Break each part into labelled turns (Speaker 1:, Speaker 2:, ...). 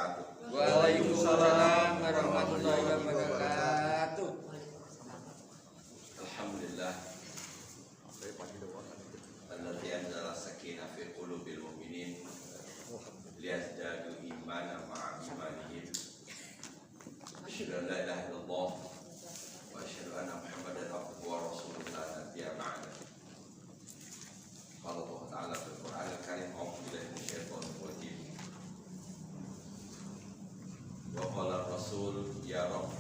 Speaker 1: wabarakatuh.
Speaker 2: Waalaikumsalam warahmatullahi wabarakatuh.
Speaker 1: Alhamdulillah. Alladzi anzala sakinah fi qulubil mu'minin liyazdadu imanan ma'a imanihim. Asyhadu an la ilaha illallah wa asyhadu anna Muhammadan abduhu wa rasuluhu la nabiyya ba'da. Qala Allah Ta'ala fil Qur'anil Karim, a'udzu billahi minasyaitonir rajim. Wa qala ar-rasul ya Rabb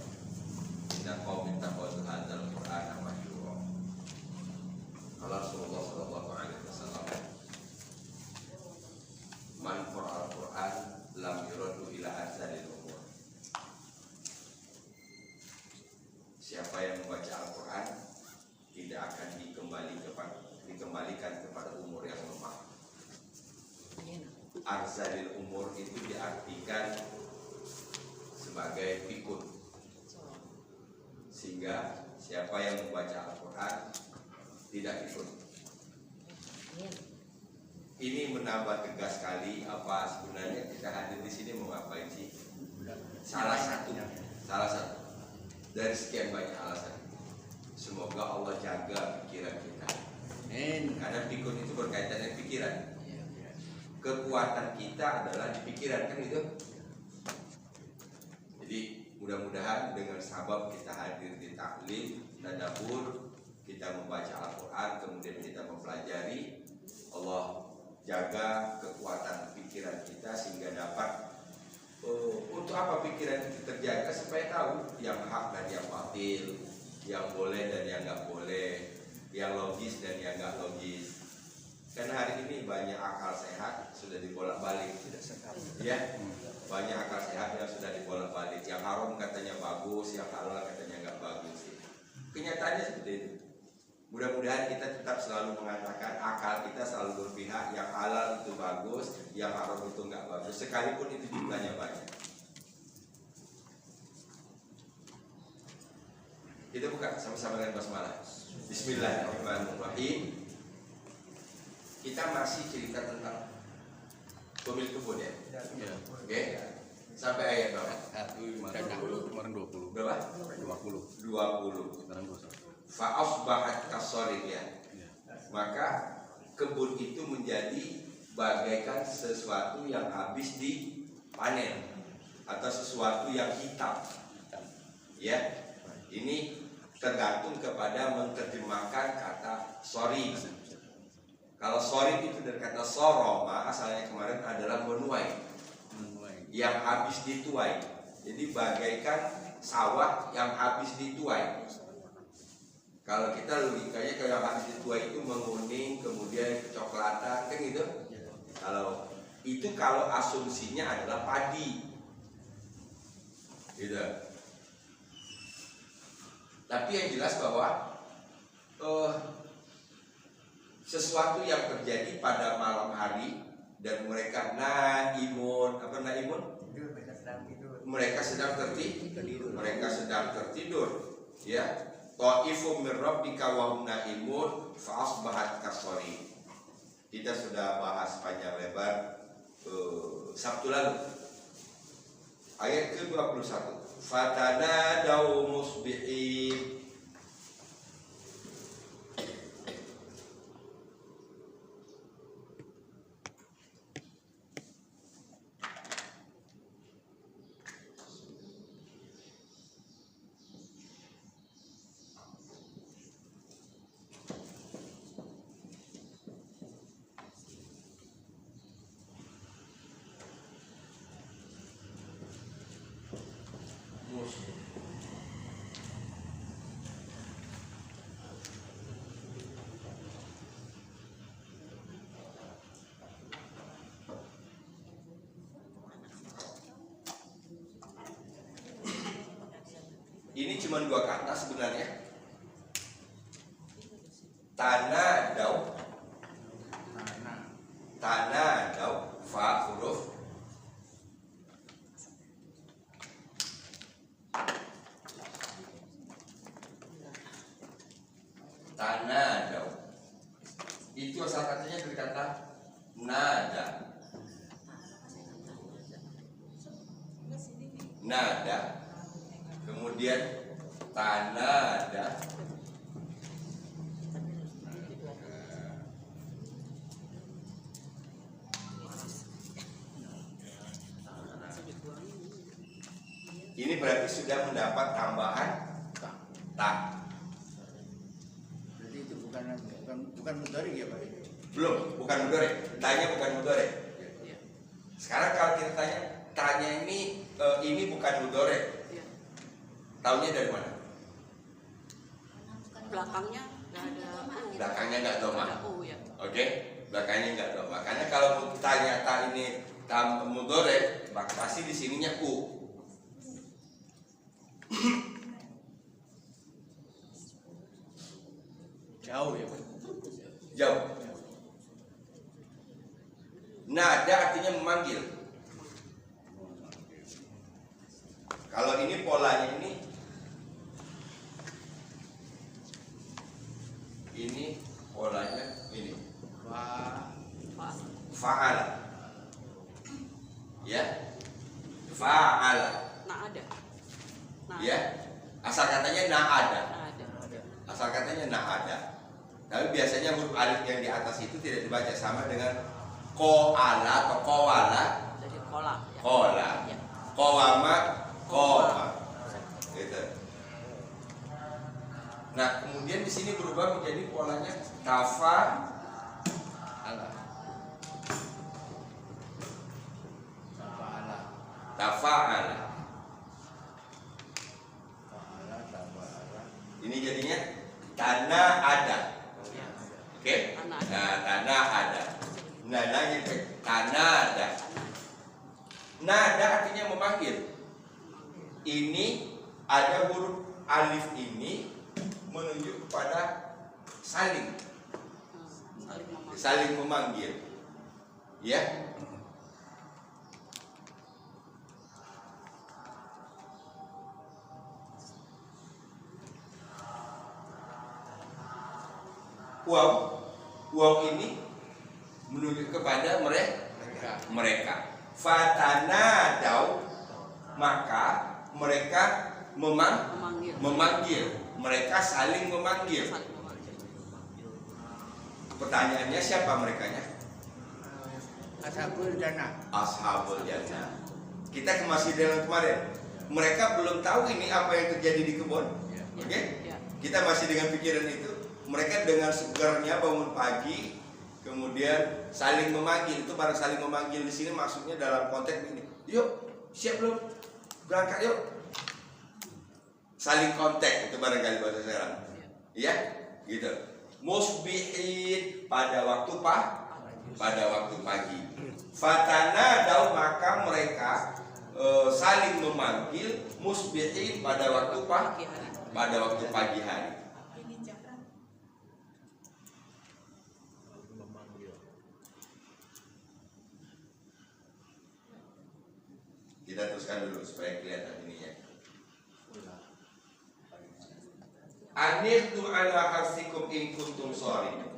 Speaker 1: inna qaumi ittakhadhu hadzal Qur'ana mahjura. Qala Rasulullah sallallahu alaihi wasallam, man qara'al Qur'an lam yuradu ila adzalil umur. Siapa yang membaca Al-Qur'an tidak akan dikembalikan kepada umur yang lemah. Arzalil umur itu diartikan sebagai pikun, sehingga siapa yang membaca Al-Quran tidak pikun. Ini menambah tegas sekali apa sebenarnya kita hadir di sini mau ngapain sih? Salah satu dari sekian banyak alasan. Semoga Allah jaga pikiran kita. Karena pikun itu berkaitan dengan pikiran. Kekuatan kita adalah di pikiran, kan itu. Jadi mudah-mudahan dengan sabab kita hadir di taklim, tadabbur, kita membaca Al-Quran, kemudian kita mempelajari, Allah jaga kekuatan pikiran kita sehingga dapat untuk apa pikiran itu terjaga, supaya tahu yang hak dan yang batil, yang boleh dan yang nggak boleh, yang logis dan yang nggak logis. Karena hari ini banyak akal sehat sudah dibolak-balik, ya, banyak akal sehat yang sudah dibolak-balik. Yang haram katanya bagus, yang halal katanya nggak bagus. Kenyataannya seperti itu. Mudah-mudahan kita tetap selalu mengatakan akal kita selalu berpihak yang halal itu bagus, yang haram itu nggak bagus, sekalipun itu jumlahnya banyak. Kita buka sama-sama dengan basmalah. Bismillahirrahmanirrahim. Kita masih cerita tentang pemilik kebun, ya? Oke. Sampai ayat berapa?
Speaker 3: Kemarin 20.
Speaker 1: Berapa?
Speaker 3: 20.
Speaker 1: 20.
Speaker 3: Sekarang 21.
Speaker 1: Fa'asbahat kasorin, ya. Maka kebun itu menjadi bagaikan sesuatu yang habis dipanen atau sesuatu yang hitam. Ya. Ini tergantung kepada menerjemahkan kata sorin. Kalau sorin itu dari kata soroma, asalnya kemarin adalah menuai, yang habis dituai. Jadi bagaikan sawah yang habis dituai. Kalau kita logikanya kalau yang habis dituai itu menguning, kemudian kecoklatan, kan gitu. Kalau asumsinya adalah padi, gitu. Tapi yang jelas bahwa sesuatu yang terjadi pada malam hari dan mereka naimun, mereka sedang tertidur, ya. Ta'ifum min rabbika wa hum naimun fa asbahat kasori. Kita sudah bahas panjang lebar Sabtu lalu. Ayat ke-21. Fatanadaw musbihin. Ini cuma dua kata sebenarnya. Tanadaw, fa huruf tanadaw. Itu asal katanya dari kata nada. nada, kemudian tanada, ini berarti sudah mendapat tambahan tak.
Speaker 2: Berarti itu bukan mudhari ya Pak?
Speaker 1: Belum, bukan mudhari. Tanya bukan mudhari. Sekarang kalau kita tanya ini bukan mudhari. Taunya dari mana?
Speaker 4: Belakangnya nggak ada.
Speaker 1: Belakangnya nggak doma.
Speaker 4: Ya.
Speaker 1: Oke, belakangnya nggak doma. Karena kalau tanya tak ini mudhari, maka pasti di sininya u.
Speaker 2: Jauh ya Pak?
Speaker 1: Jauh. Nada artinya memanggil. Kalau ini polanya ini polanya ini. Fa'ala. Ya. Fa'ala.
Speaker 4: Nah ada.
Speaker 1: Ya. Asal katanya na ada.
Speaker 4: Nah ada.
Speaker 1: Asal katanya na ada. Tapi biasanya huruf alif yang di atas itu tidak dibaca sama dengan koala atau kowala.
Speaker 4: Jadi kola. Ya.
Speaker 1: Kola.
Speaker 4: Ya.
Speaker 1: Kowama. Koma. Gitu. Nah, kemudian di sini berubah menjadi polanya tafa
Speaker 2: Allah.
Speaker 1: tafa'ala. Ini jadinya tanah ada. Oke?
Speaker 4: Tanah ada.
Speaker 1: Nah, tanah ada. Nadanya tanah ada. Nada artinya memanggil. Ini ada huruf alif ini menunjuk kepada saling
Speaker 4: Saling memanggil.
Speaker 1: memanggil. Ya. Waw ini menunjuk kepada mereka. Fatanadau, maka mereka memanggil. Mereka saling memanggil.
Speaker 4: Saling memanggil.
Speaker 1: Pertanyaannya siapa merekanya?
Speaker 2: Ashabul Jannah.
Speaker 1: Ashabul Jannah. Kita masih dalam kemarin. Mereka belum tahu ini apa yang terjadi di kebun. Oke?
Speaker 4: Ya.
Speaker 1: Kita masih dengan pikiran itu. Mereka dengan segernya bangun pagi, kemudian saling memanggil. Itu baru saling memanggil di sini maksudnya dalam konteks ini. Yuk, siap belum? Berangkat yuk. Saling kontak itu barangkali bahasa sekarang. Iya, gitu. Musbihin pada waktu pagi. Fatanadau, maka mereka saling memanggil musbihin pada waktu pagi hari. Kita teruskan dulu supaya kelihatan ininya. Anirtu ala harsikum in kuntum shorimin.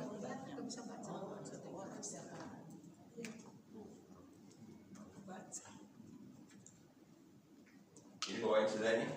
Speaker 1: Ini bawain sudah nih.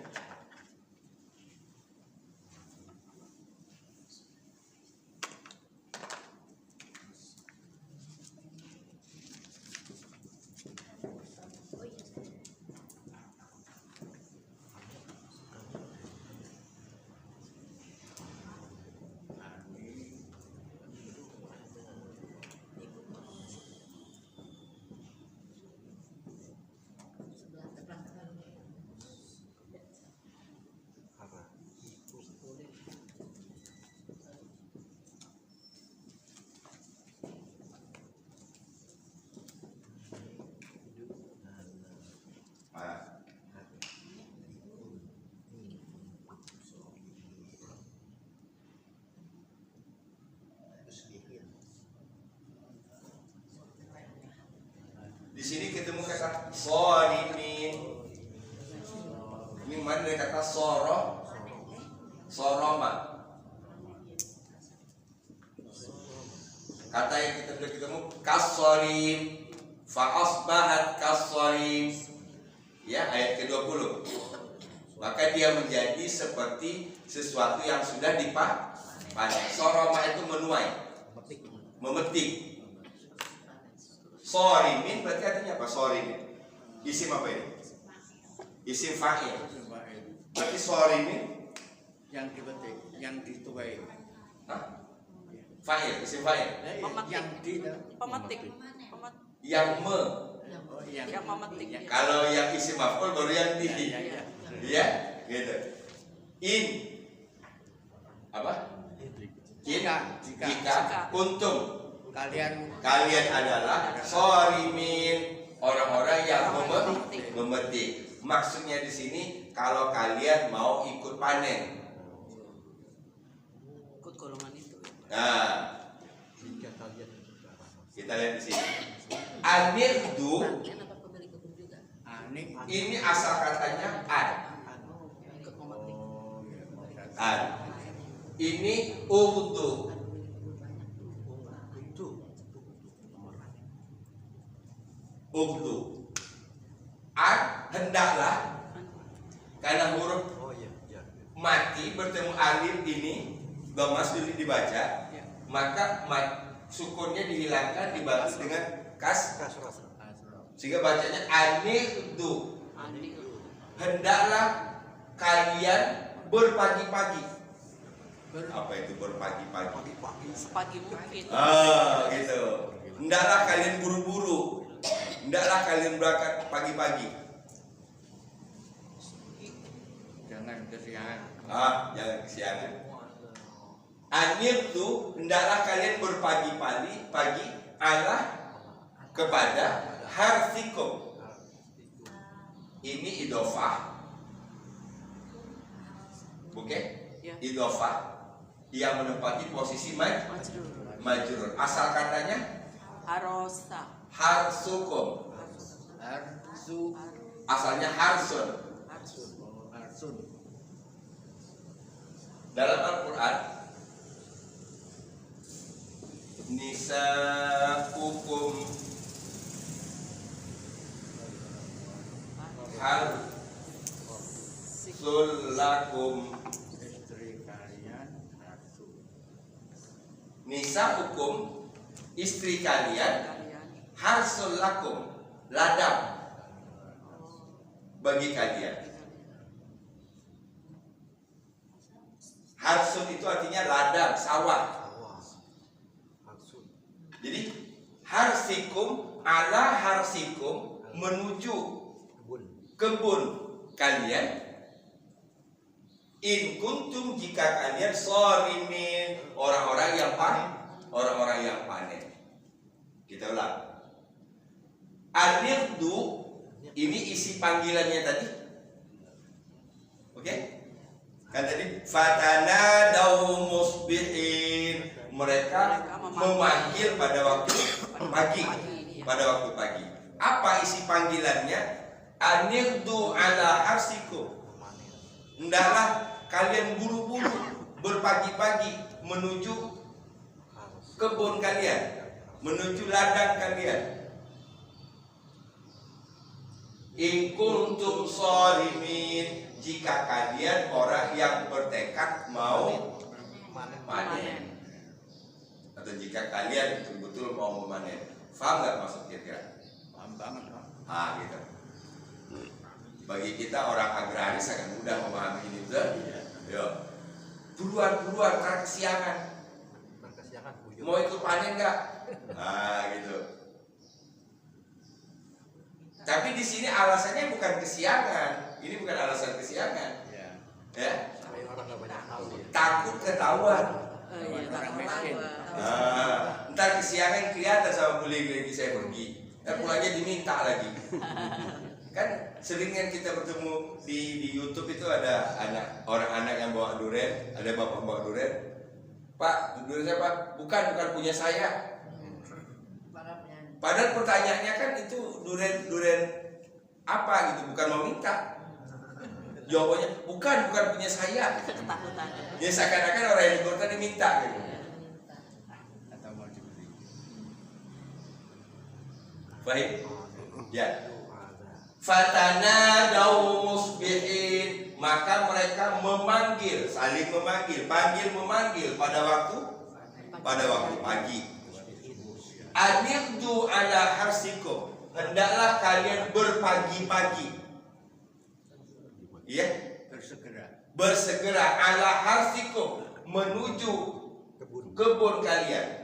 Speaker 1: Di sini ketemu kata shorimin. Ini mana dari kata soroma. Kata yang kita ketemu kasorim, fa asbahat kasorim. Ya, ayat ke-20. Maka dia menjadi seperti sesuatu yang sudah dipanen. Soroma itu menuai, memetik. Sorimin berarti artinya apa? Sorimin isim apa ini? Isim fa'il. Berarti sorimin
Speaker 2: Yang dipetik, yang dituai.
Speaker 1: hah? Fa'il, isim fa'il.
Speaker 2: Yang di
Speaker 4: Pemetik.
Speaker 1: Yang
Speaker 2: Oh, yang
Speaker 4: Yang memetik.
Speaker 2: yang-
Speaker 1: kalau yang isim maf'ul baru yang di.
Speaker 2: Iya.
Speaker 1: Iya, gitu. In apa? Jika untung
Speaker 2: Kalian
Speaker 1: adalah sorimin, orang-orang yang memetik. Maksudnya di sini kalau kalian mau ikut panen.
Speaker 4: Ikut golongan itu.
Speaker 1: Nah, kita lihat di sini. Anirdu
Speaker 2: aneh.
Speaker 1: ini asal katanya an.
Speaker 4: Ikut memetik.
Speaker 2: Oh, iya.
Speaker 1: An. Ini urdu. Urdu. An hendaklah karena huruf mati bertemu alif ini dhammah sulit dibaca, maka sukunnya dihilangkan dibalas dengan kasrah sehingga bacanya anirdu. Hendaklah kalian berpagi-pagi. Apa itu berpagi-pagi?
Speaker 4: Sepagi mungkin.
Speaker 1: Gitu. Hendaklah kalian buru-buru. Hendaklah kalian berangkat pagi-pagi.
Speaker 2: Jangan kesiangan.
Speaker 1: Jangan kesiangan. Anir tuh hendaklah kalian berpagi-pagi Allah kepada harsikum. Ini idofah. Oke?
Speaker 4: Ya.
Speaker 1: Idofah yang menempati posisi majrur. Asal katanya
Speaker 4: Harosa.
Speaker 1: harsukum.
Speaker 2: Harsu.
Speaker 1: Asalnya harsun.
Speaker 2: Harsun.
Speaker 1: Dalam Al-Quran nisa'ukum harsul lakum.
Speaker 2: Istri kalian harsu.
Speaker 1: Nisa'ukum istri kalian
Speaker 4: Kalian.
Speaker 1: harsul lakum ladang bagi kalian. Harsun itu artinya ladang, sawah. Jadi harsikum ala harsikum menuju kebun kalian. In kuntum jika kalian shorimin orang-orang yang panen. Kita ulang. Anirdu ini isi panggilannya tadi. Oke? Kan tadi fatana daum musbihin, mereka memanggil pada waktu pagi. Pada waktu pagi. Apa isi panggilannya? Anirdu ala harsikum. Hendaklah kalian buru-buru berpagi-pagi menuju kebun kalian, menuju ladang kalian. In kuntum shorimin, jika kalian orang yang bertekad mau panen, atau jika kalian betul-betul mau memanen. Faham nggak maksud kira-kira?
Speaker 2: Paham banget, Pak.
Speaker 1: Gitu. Bagi kita orang agraris sangat mudah memahami ini, betul? Yo, buruan, karena kesiangan. Mau ikut panen nggak? Gitu. Tapi di sini alasannya bukan kesiangan. Ini bukan alasan kesiangan. Ya. Takut ketahuan.
Speaker 4: Iya,
Speaker 2: Orang
Speaker 4: takut
Speaker 2: miskin.
Speaker 4: tahu.
Speaker 1: Ntar kesiangan kelihatan sama lagi saya pergi. Dan pulangnya diminta lagi. Kan sering kan kita bertemu di YouTube itu ada anak yang bawa durian, ada bapak bawa durian. Pak, durian saya Pak? Bukan punya saya. Padahal pertanyaannya kan itu durian apa gitu, bukan mau minta. Jawabannya bukan punya saya.
Speaker 4: Ketakutan.
Speaker 1: Ya seakan-akan orang yang diminta diminta gitu.
Speaker 2: Atau mau dibeli.
Speaker 1: Baik. Ya. Fatanadaw musbihin, maka mereka memanggil, saling memanggil, panggil memanggil pada waktu pagi. Anirdu ala harsikum, hendaklah kalian berpagi-pagi. Ya, bersegera ala harsikum, menuju kebun kalian.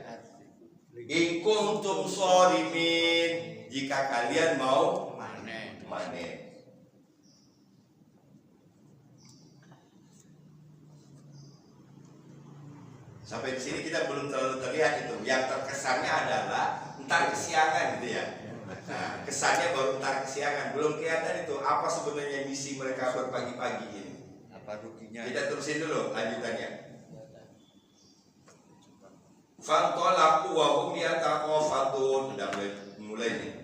Speaker 1: In kuntum shorimin, jika kalian mau manen. Sampai di sini kita belum terlalu terlihat itu. Yang terkesannya adalah entar kesiangan gitu ya. Nah, kesannya baru entar kesiangan, belum kelihatan itu apa sebenarnya misi mereka berpagi-pagi ini.
Speaker 2: Apa ruginya?
Speaker 1: Kita terusin dulu lanjutannya. Fantolaku wa hum yataqafatun. Sudah mulai nih.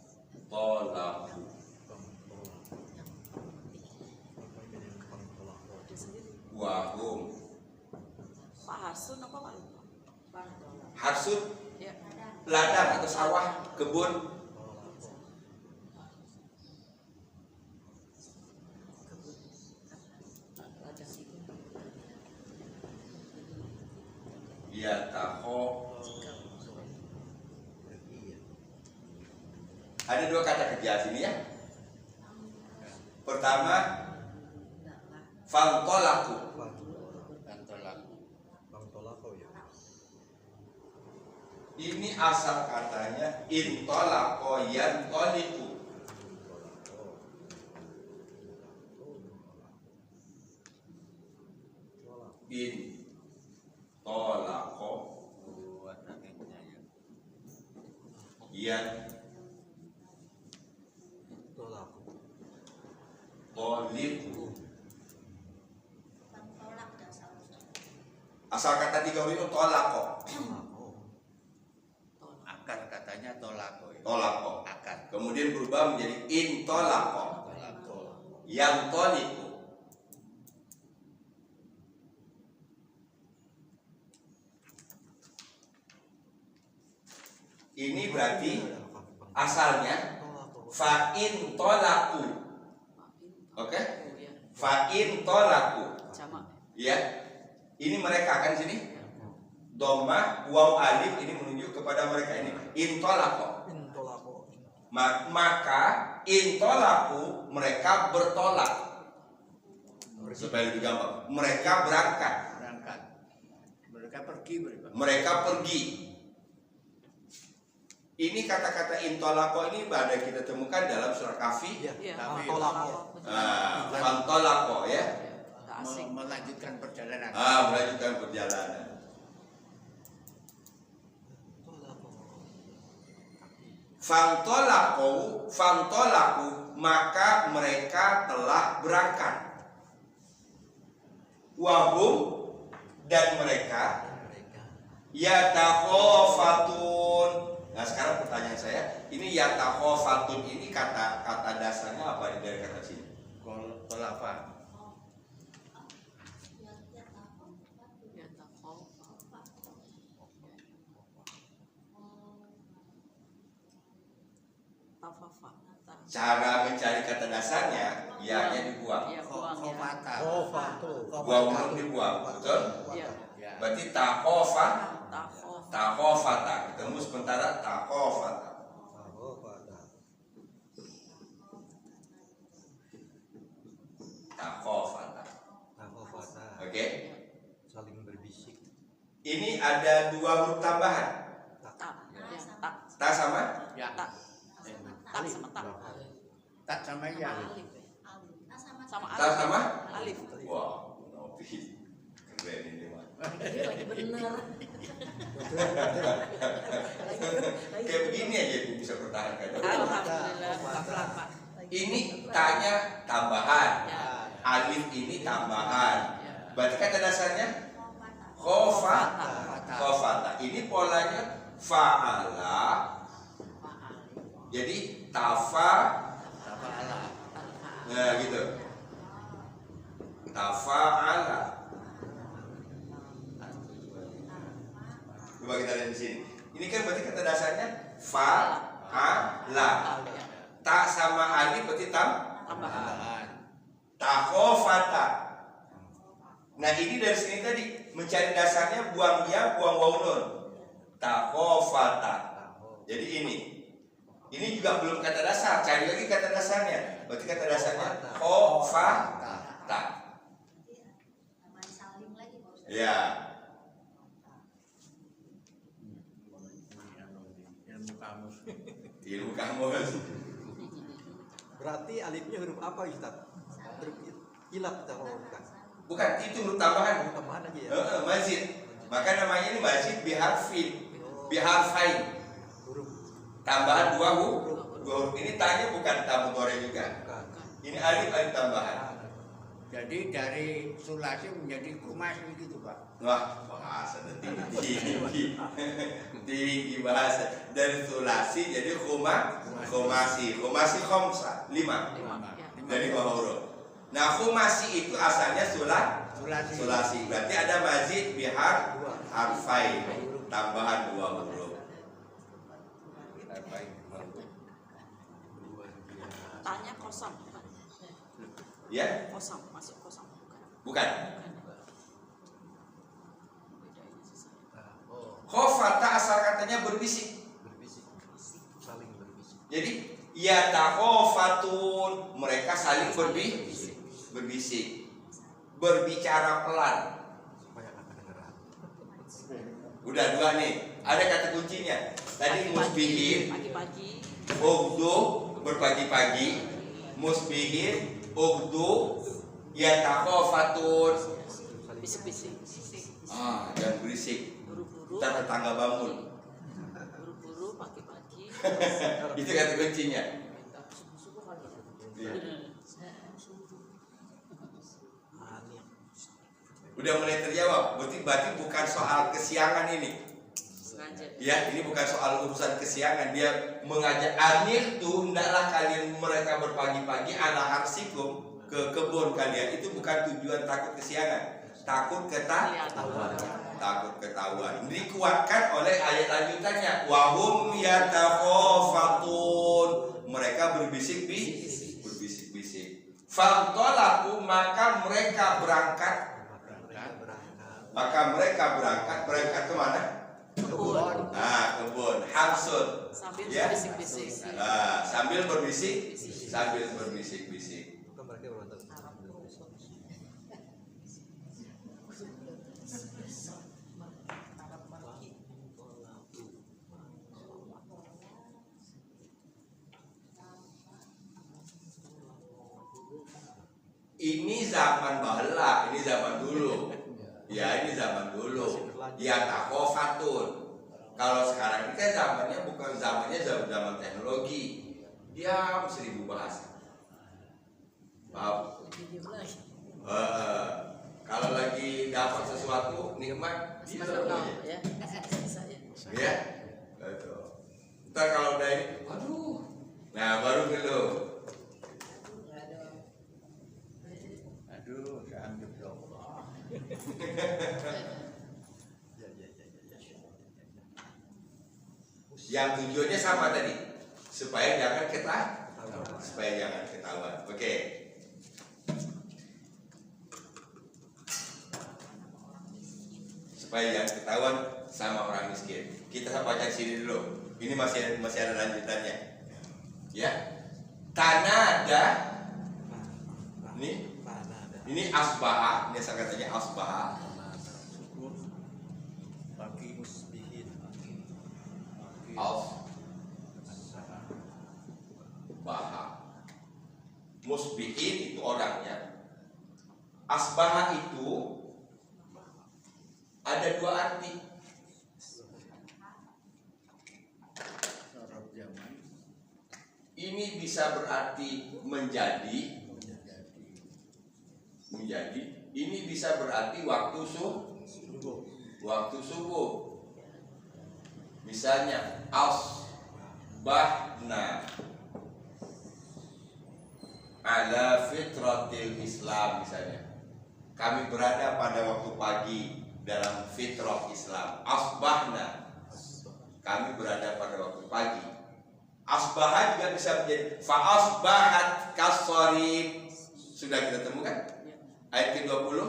Speaker 1: Fantolaku wa hum.
Speaker 4: Pak Harsun apa Pak?
Speaker 1: Harsut,
Speaker 4: Ya.
Speaker 1: ladang atau sawah, kebun. Ya taho. Ada dua kata kerja sini ya. Pertama, fantolaku. Ini asal katanya intolako yantoliku. Intolako yantoliku. Asal kata tiga huruf itu tolako.
Speaker 2: Akar katanya tolako.
Speaker 1: Tolako.
Speaker 2: Akar.
Speaker 1: Kemudian berubah menjadi intolako. Yang toliku. Ini berarti asalnya fa'in tolaku. Oke? Fa'in tolaku.
Speaker 4: Jamak.
Speaker 1: Ya. Ini mereka kan sini. Dhamma waw alif ini menunjuk kepada mereka ini. Intolako. Maka intolaku, mereka bertolak. Supaya lebih gampang, mereka berangkat.
Speaker 2: Mereka pergi.
Speaker 1: Mereka pergi. Ini kata-kata intolako ini pada kita temukan dalam surah Kahfi.
Speaker 4: Iya.
Speaker 1: Fantolako ya.
Speaker 4: Asing.
Speaker 2: Melanjutkan perjalanan.
Speaker 1: Melanjutkan perjalanan. Fantolaku, maka mereka telah berangkat. Wahum, dan mereka yatakhofatun. Nah sekarang pertanyaan saya, ini yatakhofatun ini kata dasarnya apa dari kata sini?
Speaker 2: Tolafa.
Speaker 5: Cara mencari kata dasarnya, ya-nya dibuang.
Speaker 4: Ya, buang ya.
Speaker 1: Buang belum dibuang, betul?
Speaker 4: Ya.
Speaker 1: Berarti takofa,
Speaker 4: Takof.
Speaker 1: takofata. Ketemu sementara takofata. Takofata. Oke.
Speaker 6: Saling berbisik.
Speaker 1: Ini ada dua huruf tambahan.
Speaker 4: Tak. Ya, tak.
Speaker 1: Ta sama?
Speaker 2: Ya.
Speaker 4: Tak. Tak sama tak.
Speaker 2: Tak sama ya.
Speaker 4: Alif. Sama
Speaker 1: Ta
Speaker 4: alif.
Speaker 1: sama?
Speaker 4: Alif.
Speaker 1: Wah, Novi keren ini mah.
Speaker 4: Lagi bener.
Speaker 1: Kayak begini aja ibu bisa pertahankan.
Speaker 4: Alhamdulillah. Apa-apa.
Speaker 1: Ini tanya tambahan,
Speaker 4: Ya.
Speaker 1: alif ini tambahan.
Speaker 4: Ya.
Speaker 1: Berarti kata dasarnya khofata. Khofata. Ini polanya fa'ala Jadi tafa,
Speaker 2: Tafa'ala.
Speaker 1: nah gitu. Tafa'ala. Coba kita lihat di sini. Ini kan berarti kata dasarnya fa'ala. Ta sama alif berarti
Speaker 4: Tambahan.
Speaker 2: Tambahan.
Speaker 1: takhofata. Nah ini dari sini tadi mencari dasarnya buang ya, buang waw nun. Takhofata. Jadi ini juga belum kata dasar. Cari lagi kata dasarnya. Berarti kata dasarnya khofata. Ya.
Speaker 2: Ilmu kamus.
Speaker 1: Ilmu kamus.
Speaker 6: Berarti alifnya huruf apa Ustaz? Huruf ilat atau bukan?
Speaker 1: Bukan, itu huruf tambahan.
Speaker 6: Tambahan aja ya.
Speaker 1: Mazid. Maka namanya ini mazid biharfin. Biharfain.
Speaker 6: Huruf
Speaker 1: Tambahan dua huruf. Ini tanya bukan tamu tore juga.
Speaker 6: bukan.
Speaker 1: Ini alif tambahan.
Speaker 2: Jadi dari sulasi menjadi kumas begitu Pak.
Speaker 1: Wah, bahasa tinggi. Tinggi bahasa. Dari sulasi jadi khumasi khamsa 5. Dari bawah huruf. Nah, khumasi itu asalnya sulasi. Berarti ada mazid bihar harfain. Tambahan 2 huruf.
Speaker 4: Tanya kosong. Bukan.
Speaker 1: Ya?
Speaker 4: Kosong, masuk kosong. Bukan.
Speaker 1: Bukan.
Speaker 4: Bedanya susah.
Speaker 1: Khofata asal katanya berbisik.
Speaker 6: Berbisik. Saling berbisik.
Speaker 1: Jadi ya takhofatun, mereka saling berbisik. Berbicara pelan.
Speaker 6: Supaya nggak kedengeran.
Speaker 1: Udah 2 nih. Ada kata kuncinya. Tadi musbihin,
Speaker 4: Pagi-pagi.
Speaker 1: ugdu berpagi-pagi, musbihin, ugdu, ya takhofatun.
Speaker 4: Bisik-bisik.
Speaker 1: Jangan berisik.
Speaker 4: Buru-buru.
Speaker 1: Ntar tetangga bangun.
Speaker 4: Buru-buru pagi-pagi.
Speaker 1: Itu kata kuncinya.
Speaker 4: Subuh-subuh kali ya.
Speaker 1: Iya.
Speaker 6: Aneh.
Speaker 1: Udah mulai terjawab. Berarti bukan soal kesiangan ini.
Speaker 4: Sengaja.
Speaker 1: Ya, ini bukan soal urusan kesiangan. Dia mengajak anir tuh, hendaklah kalian mereka berpagi-pagi ala harsikum ke kebun kalian. Itu bukan tujuan takut kesiangan. Takut ketahuan. Dikuatkan oleh ayat lanjutannya. Wahum yatakhofatun. Mereka berbisik-bisik. Fantolaku, maka mereka berangkat. Berangkat kemana?
Speaker 4: Kebun.
Speaker 1: Nah, kebun. Hamsun.
Speaker 4: Sambil
Speaker 1: Ya.
Speaker 4: berbisik-bisik.
Speaker 1: Sambil berbisik.
Speaker 6: Bukan mereka berontak.
Speaker 1: Ini zaman baheula, ini zaman dulu. Ya, ini zaman dulu. Ya takhofatun. Kalau sekarang ini kan zamannya bukan zaman teknologi. Diam 1000 bahasa. Paham? Kalau lagi dapat sesuatu nikmat,
Speaker 4: Masih
Speaker 1: gitu
Speaker 4: mengenal
Speaker 1: aja.
Speaker 4: ya. Saya.
Speaker 1: Ya, betul. Ntar kalau udah ini, aduh. Nah, baru dulu.
Speaker 2: Aduh, saya ambil dong.
Speaker 1: Yang tujuannya sama tadi, supaya jangan ketahuan. Oke. Supaya jangan ketahuan sama orang miskin. Kita baca sini dulu. Ini masih ada lanjutannya. Ya. Tanada. Ini asbaha. Ini saya katanya asbaha.
Speaker 2: Pagi
Speaker 6: Musbihin.
Speaker 1: Asbaha. Musbihin itu orangnya. Asbaha itu ada 2 arti.
Speaker 2: sorot zaman
Speaker 1: Ini bisa berarti menjadi. Ini bisa berarti waktu subuh. Misalnya asbahna asbahna ala fitratil Islam misalnya. Kami berada pada waktu pagi dalam fitrah Islam. Asbahna, kami berada pada waktu pagi. Asbahat juga bisa menjadi fa'asbahat kasarib. Sudah kita temukan ayat ke-20.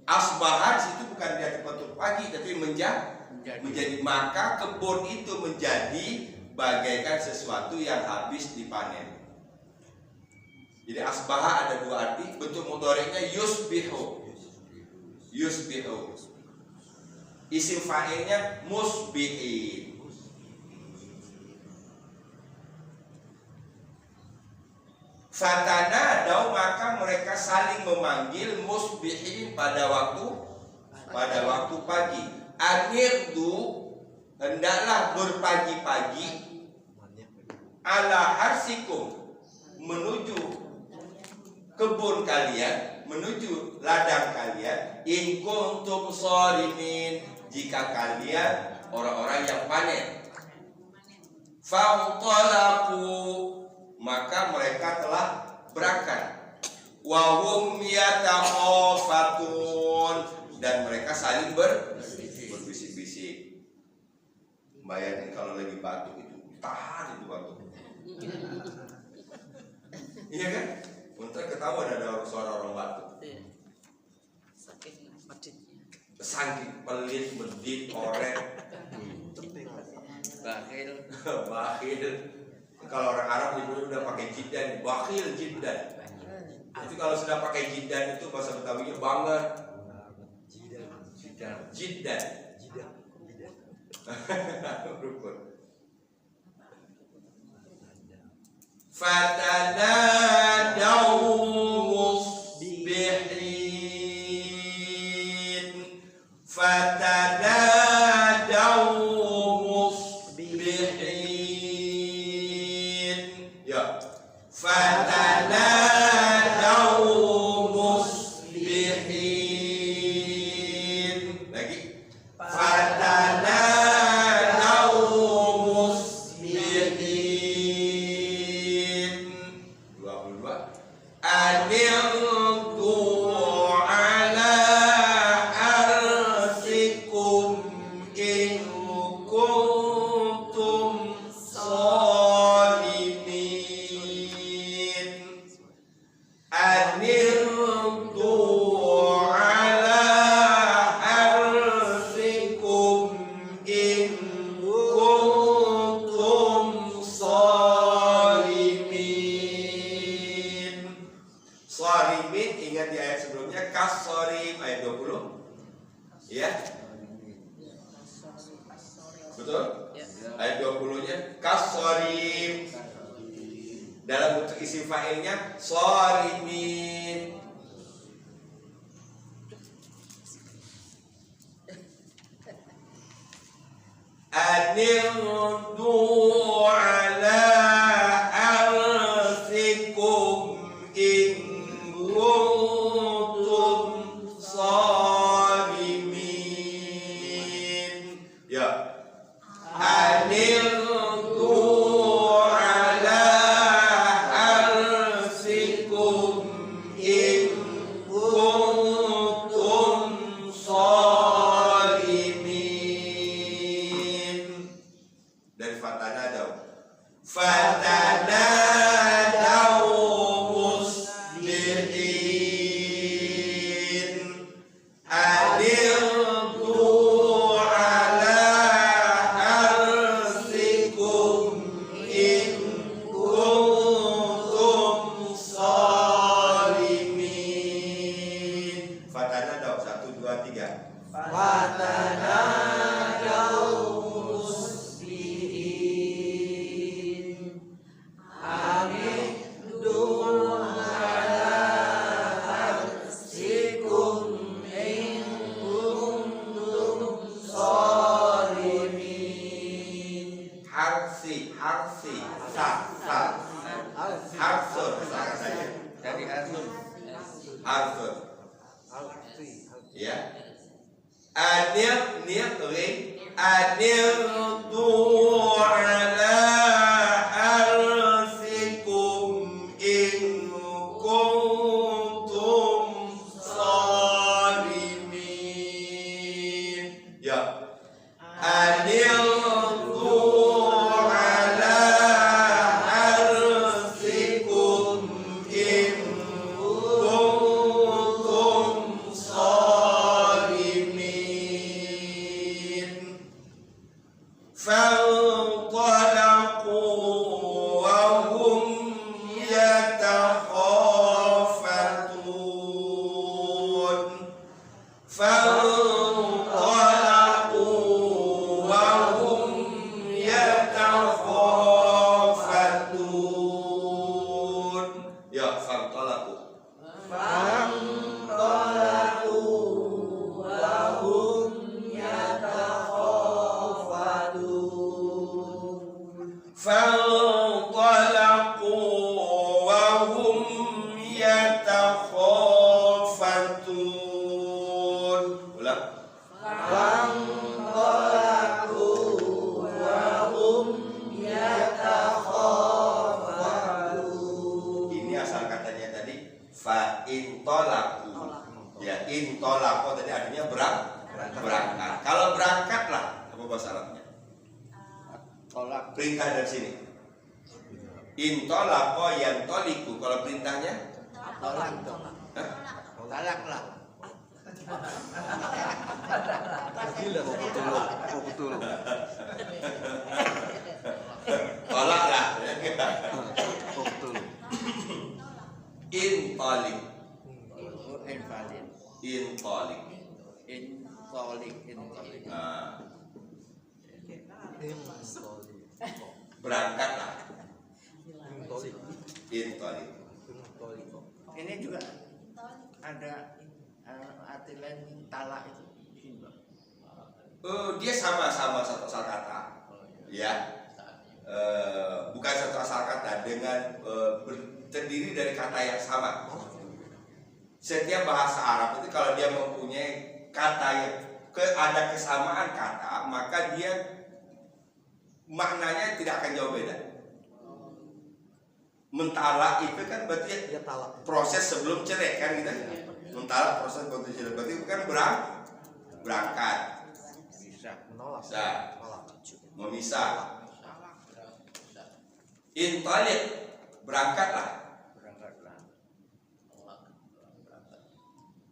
Speaker 1: Asbahat itu bukan dia waktu pagi, tapi menjadi maka kebun itu menjadi bagaikan sesuatu yang habis dipanen. Jadi asbaha ada dua arti, bentuk mudhari'nya yusbihu. Yusbihu. Isim fa'ilnya musbihin. Fatanadaw, maka mereka saling memanggil musbihin pada waktu pagi. Anirdu, hendaklah berpagi-pagi ala harsikum, menuju kebun kalian, menuju ladang kalian, in kuntum sharimin, jika kalian orang-orang yang panen. Fantalaqu, maka mereka telah berangkat. Wa hum yatakhafatun, dan mereka saling berbisik-bisik. Bayangin kalau lagi batuk itu, tahan itu batuk. Iya kan? Untuk ketahuan ada suara orang batuk.
Speaker 4: Saking meditnya.
Speaker 1: Saking pelit, medit, korek, bakhil. Kalau orang Arab itu udah pakai jiddan, bakhil jiddan. Itu kalau sudah pakai jiddan itu bahasa Betawinya banget. Jiddan. Fatanadaw musbihin. Fatanadaw musbihin. Ya. Fatanadaw musbihin. Lagi. Fatanadaw musbihin. 22. Anirdu ala arsikum in kuntum salimin. Anirdu ala arsikum in kuntum salimin. Salimin, ingat di ayat sebelumnya kasorim ayat 20. Ya. Betul? Ayat 20-nya kasorim. Dalam bentuk isim fa'ilnya salimin. Anirdu ala arsikum in kuntum salimin. Ya. Anirdu ala arsikum in kuntum salimin. Dari fatanadaw. Fatanadaw musbihin. Anirdu ala arsikum in kuntum salimin. Fatanadaw 1, 2, 3. Fatanadaw musbihin. Anirdu ala arsikum in kuntum salimin. Harsi, harsun, saja.
Speaker 2: Dari Harun.
Speaker 1: Harsun. Ya. Anirdu ala فانطلقوا وهم يتخافتون. Ulang. Ini asal katanya tadi fa intolaku. Ya intolaku tadi artinya berangkat. Kalau berangkatlah apa bahasa Arabnya?
Speaker 2: Tolak.
Speaker 1: Perintah dari sini. Intolako yantoliku. Kalau perintahnya?
Speaker 2: Tolak.
Speaker 1: Hah?
Speaker 2: Talak lah.
Speaker 6: Gila.
Speaker 3: Oh betul.
Speaker 1: Tolak lah.
Speaker 3: Oh betul.
Speaker 1: Intolik.
Speaker 2: Invalid.
Speaker 1: Intolik.
Speaker 2: Intolik.
Speaker 1: Nah, berangkatlah. Intolik.
Speaker 2: Ini juga ada arti lain talak itu.
Speaker 1: Dia sama-sama satu asal kata, ya. Bukan satu asal kata dengan terdiri dari kata yang sama. Setiap bahasa Arab itu kalau dia mempunyai kata yang ada kesamaan kata, maka dia maknanya tidak akan jauh beda. Mentalak itu kan berarti
Speaker 6: Ya talak.
Speaker 1: proses sebelum cerai kan gitu. Mentalak proses sebelum cerai berarti bukan berangkat.
Speaker 2: Bisa.
Speaker 6: Menolak.
Speaker 1: Bisa.
Speaker 6: Menolak.
Speaker 1: Memisah. Intalik, berangkatlah.
Speaker 2: Berangkatlah.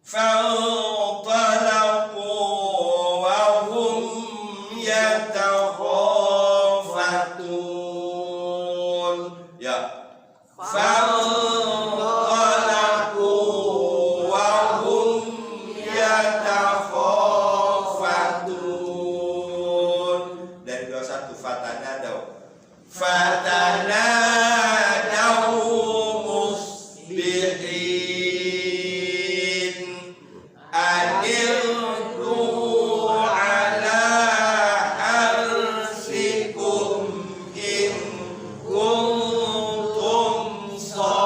Speaker 1: فانطلقوا وهم يتخافتون. Ya. فانطلقوا وهم يتخافتون. Dari 21 fatanadaw musbihin anirdu ala harsikum in kuntum salimin.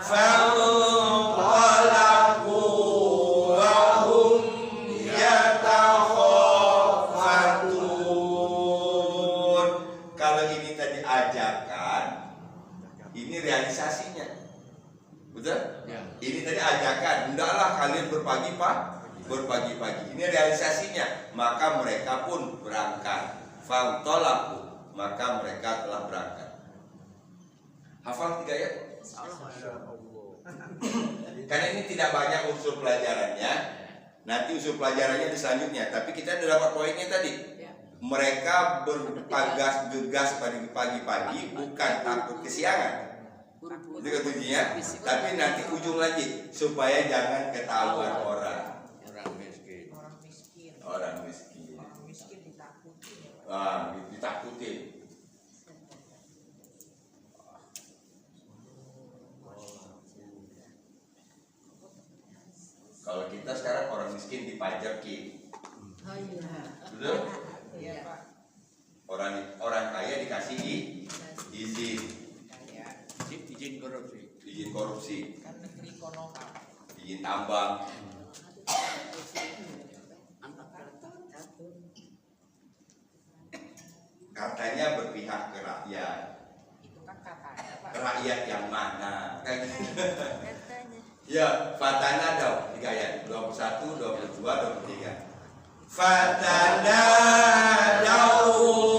Speaker 1: Fanqalaqu wa hum yatakhafatun. Kalau ini tadi ajakan, ini realisasinya. Betul?
Speaker 2: Ya.
Speaker 1: Ini tadi ajakan, hendaklah kalian berbagi-bagi. Ini realisasinya, maka mereka pun berangkat. Fantolaku, maka mereka telah berangkat. Hafal 3 ayat? Karena ini tidak banyak unsur pelajarannya. Nanti unsur pelajarannya di selanjutnya. Tapi kita sudah dapat poinnya tadi. Mereka bergegas pagi-pagi bukan takut kesiangan. Itu ketujuhnya, tapi nanti ujung lagi supaya jangan ketahuan orang.
Speaker 2: Orang miskin.
Speaker 1: Orang miskin. Ditakutin. Kalau kita sekarang orang miskin dipajakin, betul? Orang kaya dikasih izin korupsi, izin tambang. Katanya berpihak ke rakyat. Rakyat yang mana? Kayak gitu. Ya, fatanadaw 3 ayat 21, 22, 23. Fatanadaw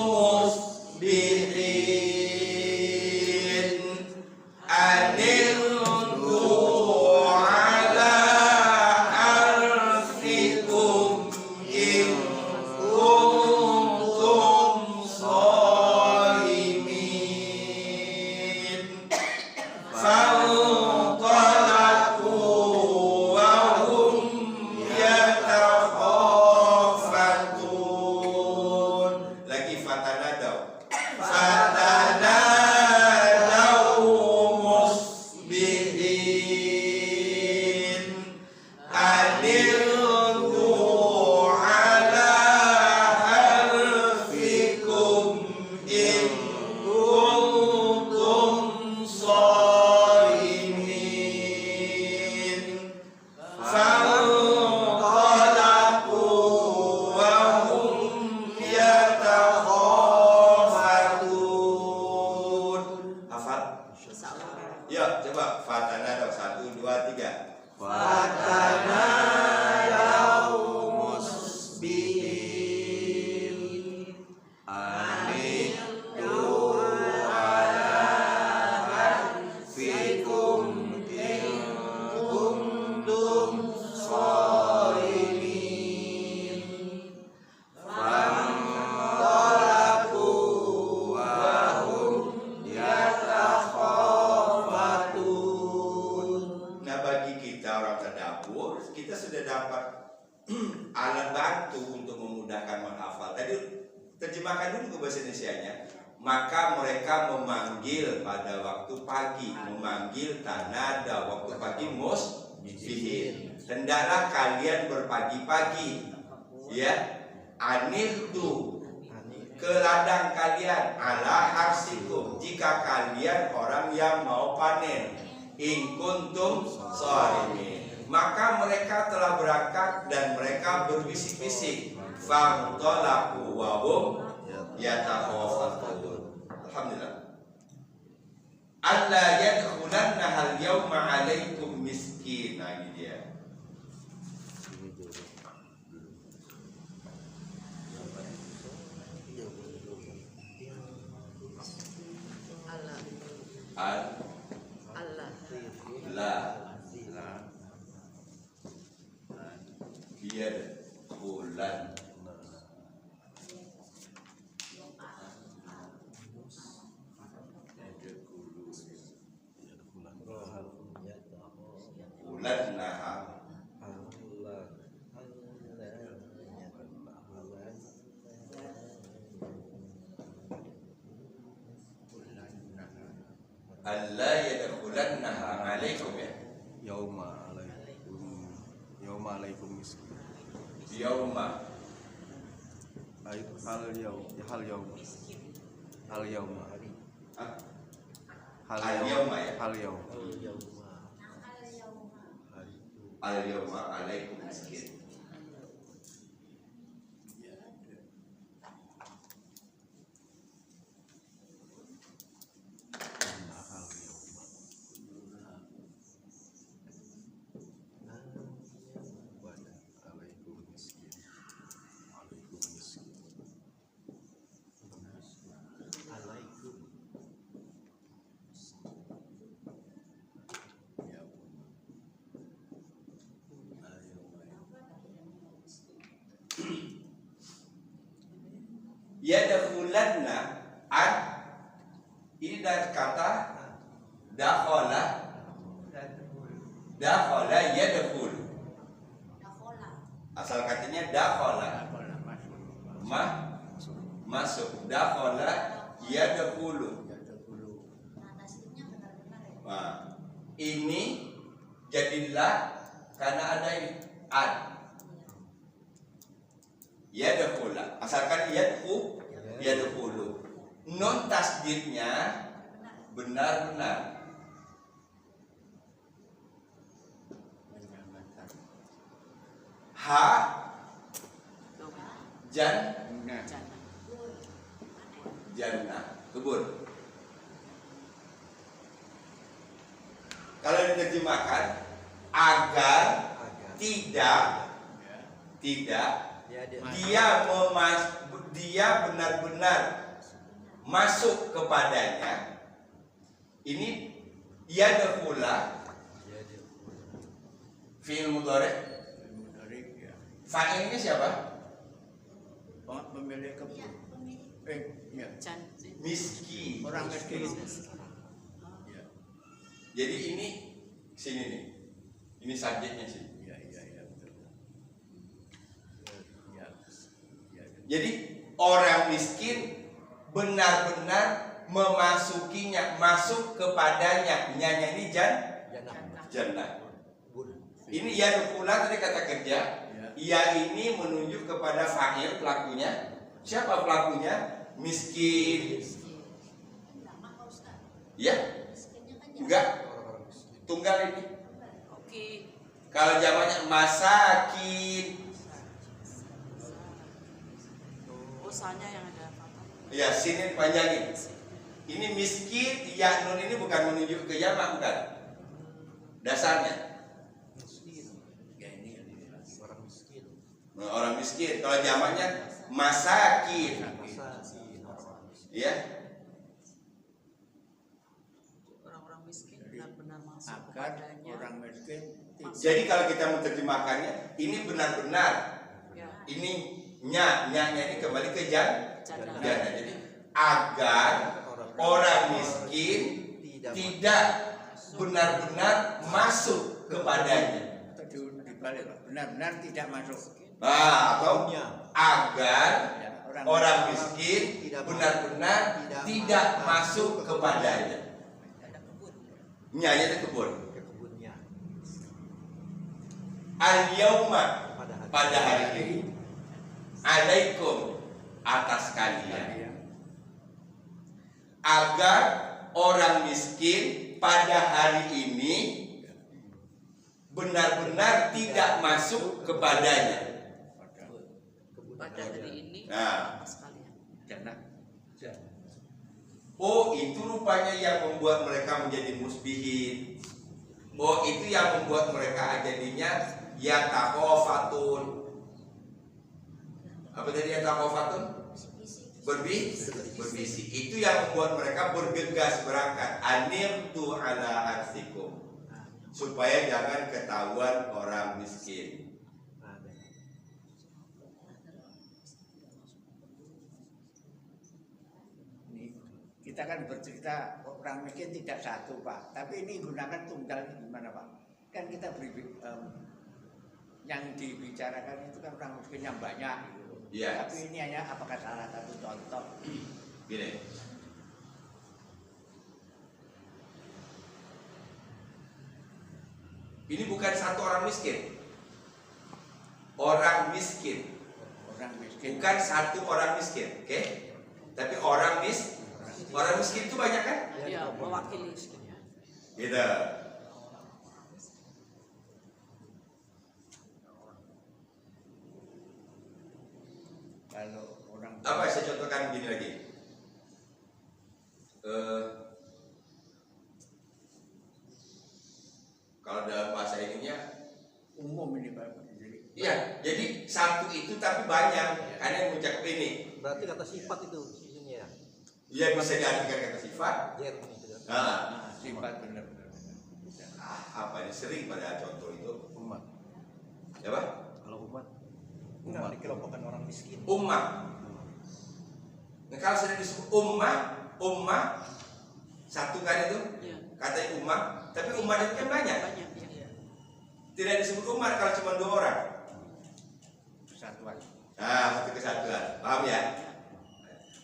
Speaker 1: musbihin anirdu ala arsikum in kuntum salimin. Fanqalaqu wa hum yatakhafatun. terjemahkan dulu ke bahasa Indonesianya. Maka mereka memanggil pada waktu pagi, memanggil tanada waktu pagi musbihin. Hendaklah kalian berpagi-pagi, ya, aniltu ke ladang kalian, ala harsikum, jika kalian orang yang mau panen, in kuntum sholimin. Maka mereka telah berangkat dan mereka berbisik-bisik. Famtalaku wa hum yatakhawfatun. Alhamdulillah. Alla yadkhulanna hal yawma 'alaikum miskin. Nah, ini dia.
Speaker 4: Allah.
Speaker 1: Allah
Speaker 4: Allah.
Speaker 1: yadkhulan bulan nahar Allah yadkhulannaha alaikum ya
Speaker 3: Yauma alaikum miskin.
Speaker 1: yauma
Speaker 3: Hal yauma.
Speaker 1: Hah?
Speaker 3: Hal
Speaker 1: Al yauma ya
Speaker 3: Hal yauma.
Speaker 1: al yauma alaikum miskin. Yadkhulanna an ini dari kata dakhala yadkhul asal katanya dakhala masuk dakhala yadkhulu. Nah, ini jadilah karena ada ini an yadkhula asalkan yadkhulu non tasdidnya benar-benar ha jannah kebun. Kalau diterjemahkan agar tidak dia benar-benar masuk kepadanya. Ini yadkhula fi'il mudhari'. Fa'ilnya siapa?
Speaker 2: Pemilik kebun. Ya.
Speaker 1: Miskin.
Speaker 2: Orang miskin. Ya.
Speaker 1: Jadi ini sini nih. Ini subjeknya sih.
Speaker 2: Ya, betul. Ya.
Speaker 1: Jadi orang miskin benar-benar memasukinya, masuk kepadanya. Nyanya ini jannah. Ini yadkhula tadi kata kerja. Ya ini menunjuk kepada fa'il pelakunya. Siapa pelakunya? Miskin. Ya? Enggak. Tunggal ini.
Speaker 4: Oke.
Speaker 1: Kalau zamannya masakin.
Speaker 4: Usahanya yang ada fathah.
Speaker 1: Ya, sini panjangin. Ini miskin, ya nun ini bukan menunjuk ke jamak bukan. Dasarnya. Nah, orang miskin. Kalau zamannya masakin. Ya.
Speaker 4: Orang-orang miskin benar-benar masuk
Speaker 2: Agar
Speaker 4: kepadanya.
Speaker 2: orang miskin
Speaker 1: Jadi kalau kita menerjemahkannya, ini benar-benar.
Speaker 4: Ya.
Speaker 1: Ini nya ini kembali ke jannah.
Speaker 4: Jannah.
Speaker 1: Jadi agar orang miskin tidak benar-benar masuk kepadanya.
Speaker 2: dibalik, benar-benar tidak masuk.
Speaker 1: Nah, atau agar
Speaker 2: Ya, orang
Speaker 1: orang miskin benar-benar tidak masuk kepadanya.
Speaker 4: Ada kebun.
Speaker 1: Nyanya itu kebun.
Speaker 6: ke kebunnya
Speaker 1: Al-yauma
Speaker 6: pada hari
Speaker 1: pada hari ini alaikum atas kalian agar orang miskin pada hari ini benar-benar tidak masuk kepadanya.
Speaker 4: Pada hari ini
Speaker 1: Nah,
Speaker 4: sekalian.
Speaker 2: Jangan.
Speaker 1: oh itu rupanya yang membuat mereka menjadi musbihin. Oh itu yang membuat mereka jadinya yatakofatun. Apa tadi yatakofatun? Berbisik. Itu yang membuat mereka bergegas berangkat. Anirtu ala ansikum, supaya jangan ketahuan orang miskin.
Speaker 6: ada
Speaker 2: Ini kita kan bercerita orang miskin tidak satu Pak, tapi ini gunakan tunggal gimana Pak? Kan kita beri yang dibicarakan itu kan orang miskin yang banyak gitu.
Speaker 1: Iya.
Speaker 2: Tapi ini hanya apakah salah satu contoh?
Speaker 1: Gini, ini bukan satu orang miskin. Orang miskin,
Speaker 2: Orang miskin.
Speaker 1: bukan satu orang miskin, oke? Tapi orang miskin itu banyak kan?
Speaker 4: Ya, mewakili sebenarnya.
Speaker 1: Gitu.
Speaker 2: Kalau orang
Speaker 1: Apa saya contohkan begini lagi? Kalau dalam bahasa ininya,
Speaker 2: umum ini Pak. Jadi,
Speaker 1: iya. Jadi satu itu tapi banyak. Karena yang mencakup ini,
Speaker 6: berarti kata sifat itu sini ya
Speaker 1: ya bisa diartikan kata sifat.
Speaker 6: jet gitu.
Speaker 1: Nah,
Speaker 2: sifat benar-benar.
Speaker 1: apa ini sering pada contoh itu?
Speaker 3: Umat.
Speaker 1: Ya Pak?
Speaker 3: Kalau umat,
Speaker 6: Enggak dikelompokkan orang miskin.
Speaker 1: Ummah. Nah, kalau sudah disebut ummah satu kan itu
Speaker 4: Iya.
Speaker 1: katanya ummah, tapi umat itu kan banyak.
Speaker 4: Banyak ya.
Speaker 1: Tidak disebut umat kalau cuma 2 orang.
Speaker 2: Kesatuan.
Speaker 1: Nah, satu kesatuan. Paham ya?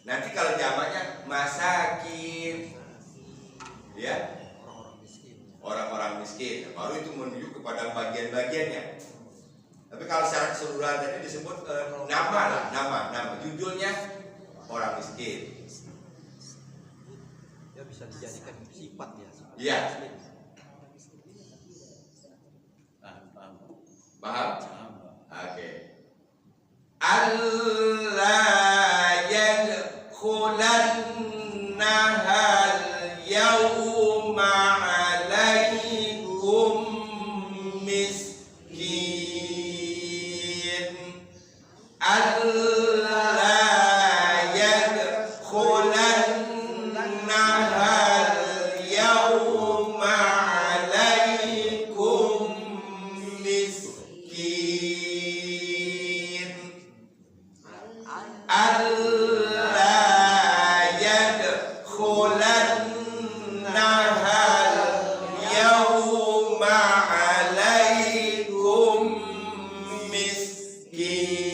Speaker 1: Nanti kalau jamaknya masakin, ya,
Speaker 6: Orang-orang miskin.
Speaker 1: orang-orang miskin, baru itu menuju kepada bagian-bagiannya. Tapi kalau secara keseluruhan tadi disebut nama lah, nama, judulnya orang miskin.
Speaker 6: Ya bisa dijadikan sifat ya.
Speaker 1: Iya.
Speaker 6: Miskin.
Speaker 2: Paham.
Speaker 1: Paham?
Speaker 2: Paham.
Speaker 1: Oke. Allah yadkhulannahal yawma alaikum miskin. Allah yadkhulannahal yawma alaikum miskin. Allah yadkhulannahal yawma alaikum miskin.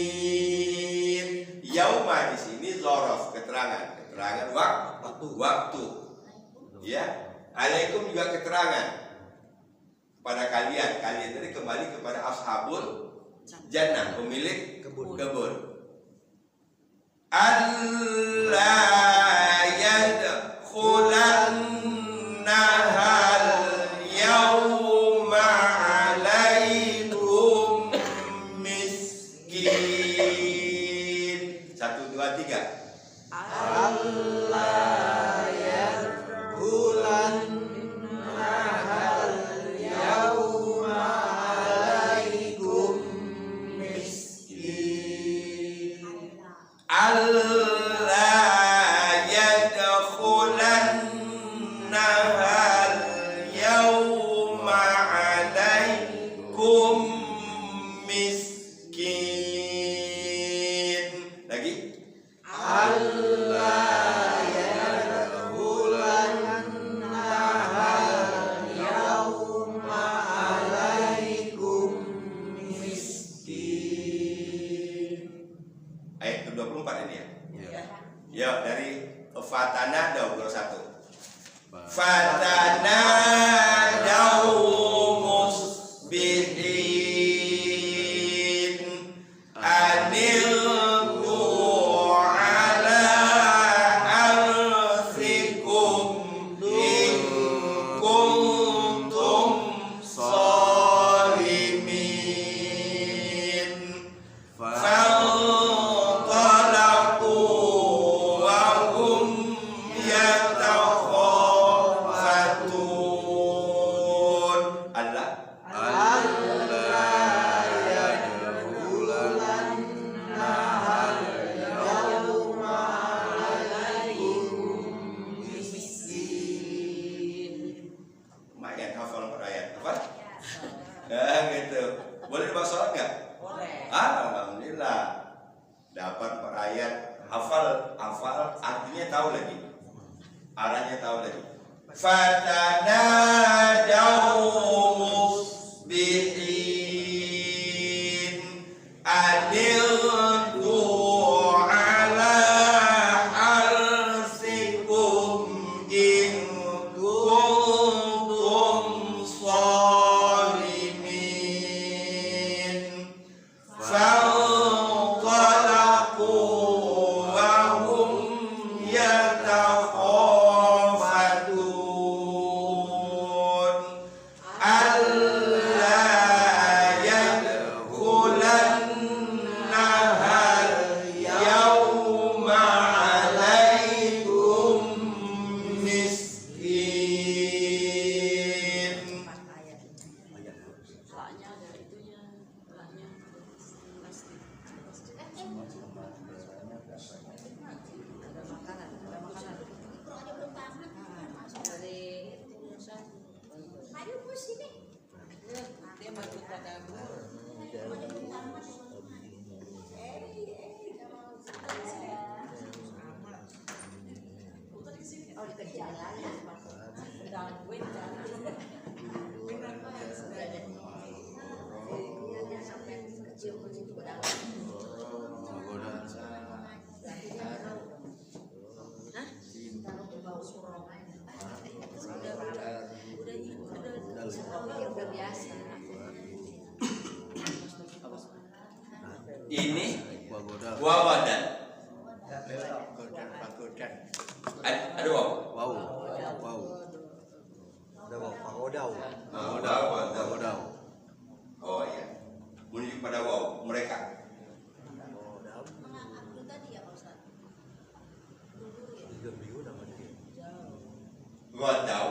Speaker 1: Yauma di sini zorof, keterangan waktu. Ya, alaikum juga keterangan pada kalian. Kalian tadi kembali kepada ashabul jannah, pemilik kebun. Allah yadkhulannahal yawma alaikum miskin. 1, 2, 3.
Speaker 6: Allah yadkhulannahal yawma alaikum miskin. Allah yadkhulannahal yawma alaikum miskin. Lagi? Allah yadkhulannahal yawma alaikum miskin. Ayat ke-24 ini.
Speaker 1: ya?
Speaker 3: Ya.
Speaker 1: Ya, dari Fatana Daud satu.
Speaker 3: Ba-
Speaker 1: Fatana Daud musbihin anil ala anfikum in kuntum salimin. فانطلقوا وهم يتخافتون Allah
Speaker 3: Allah yadkhulanna al-yawma alaikum
Speaker 1: lumayan hafal per ayat apa? Ya gitu. Boleh dibawa sholat nggak?
Speaker 4: Boleh.
Speaker 1: Alhamdulillah dapat per ayat hafal artinya tahu lagi arahnya tahu lagi. Fatanadaw musbihin anildu ala arsikum in kuntum salimin. فانطلقوا وهم يتخافتون ألا يدخلنها اليوم عليكم مسكين.
Speaker 4: Laknya ada itunya, laknya plastik. Ada makanan. Dari dia bantu tadabur. Oh, dekat jalan ya. Udah biasa.
Speaker 1: Ini
Speaker 3: Wagoda.
Speaker 1: wawadan.
Speaker 2: Pagodan.
Speaker 1: Ada waw.
Speaker 3: Wow. Wow.
Speaker 6: Ada pagoda.
Speaker 3: Wagoda.
Speaker 1: Oh ya. Menuju pada waw mereka. Godau.